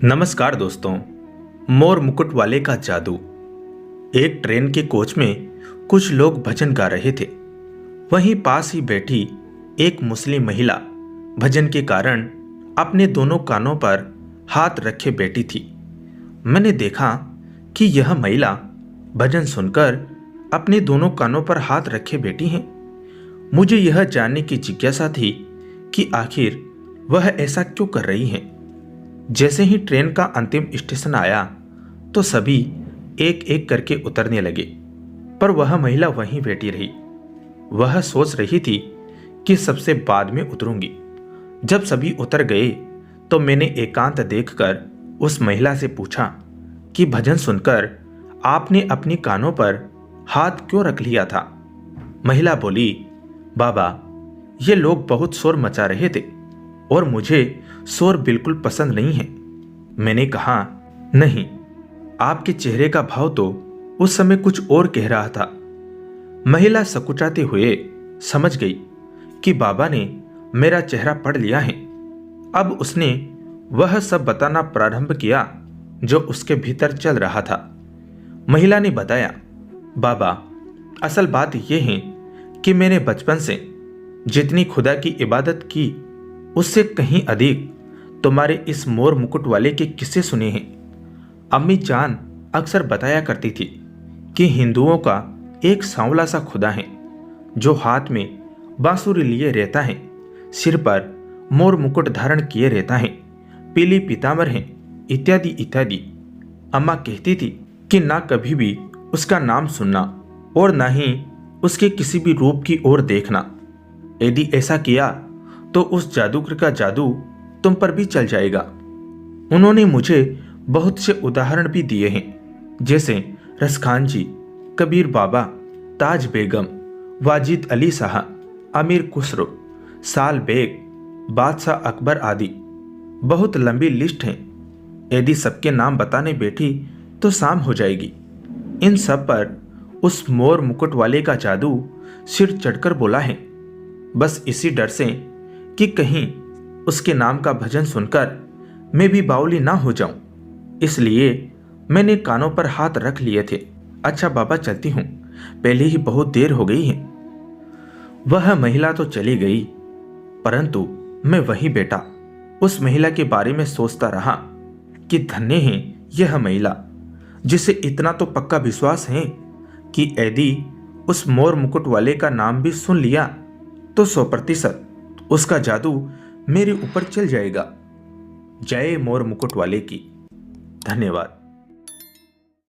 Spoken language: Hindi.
नमस्कार दोस्तों। मोर मुकुट वाले का जादू। एक ट्रेन के कोच में कुछ लोग भजन गा रहे थे। वहीं पास ही बैठी एक मुस्लिम महिला भजन के कारण अपने दोनों कानों पर हाथ रखे बैठी थी। मैंने देखा कि यह महिला भजन सुनकर अपने दोनों कानों पर हाथ रखे बैठी हैं। मुझे यह जानने की जिज्ञासा थी कि आखिर वह ऐसा क्यों कर रही हैं। जैसे ही ट्रेन का अंतिम स्टेशन आया तो सभी एक एक करके उतरने लगे, पर वह महिला वहीं बैठी रही। वह सोच रही थी कि सबसे बाद में उतरूंगी। जब सभी उतर गए तो मैंने एकांत देखकर उस महिला से पूछा कि भजन सुनकर आपने अपने कानों पर हाथ क्यों रख लिया था। महिला बोली, बाबा, ये लोग बहुत शोर मचा रहे थे और मुझे शोर बिल्कुल पसंद नहीं है। मैंने कहा, नहीं, आपके चेहरे का भाव तो उस समय कुछ और कह रहा था। महिला सकुचाते हुए समझ गई कि बाबा ने मेरा चेहरा पढ़ लिया है। अब उसने वह सब बताना प्रारंभ किया जो उसके भीतर चल रहा था। महिला ने बताया, बाबा, असल बात यह है कि मैंने बचपन से जितनी खुदा की इबादत की उससे कहीं अधिक तुम्हारे इस मोर मुकुट वाले के किस्से सुने हैं। अम्मी जान अक्सर बताया करती थी कि हिंदुओं का एक सांवला सा खुदा है जो हाथ में बांसुरी लिए रहता है, सिर पर मोर मुकुट धारण किए रहता है, पीली पीतांबर है, इत्यादि इत्यादि। अम्मा कहती थी कि ना कभी भी उसका नाम सुनना और ना ही उसके किसी भी रूप की ओर देखना। यदि ऐसा किया तो उस जादूगर का जादू तुम पर भी चल जाएगा। उन्होंने मुझे बहुत से उदाहरण भी दिए हैं, जैसे रसखान जी, कबीर बाबा, ताज बेगम, वाजिद अली शाह, अमीर खुसरो, साल बेग, बादशाह अकबर आदि। बहुत लंबी लिस्ट है। यदि सबके नाम बताने बैठी तो शाम हो जाएगी। इन सब पर उस मोर मुकुट वाले का जादू सिर चढ़कर बोला है। बस इसी डर से कि कहीं उसके नाम का भजन सुनकर मैं भी बावली ना हो जाऊं, इसलिए मैंने कानों पर हाथ रख लिए थे। अच्छा बाबा, चलती हूं, पहले ही बहुत देर हो गई है। वह महिला तो चली गई, परंतु मैं वहीं बैठा उस महिला के बारे में सोचता रहा कि धन्य है यह महिला जिसे इतना तो पक्का विश्वास है कि यदि उस मोर मुकुट वाले का नाम भी सुन लिया तो 100% उसका जादू मेरे ऊपर चल जाएगा। जय मोर मुकुट वाले की। धन्यवाद।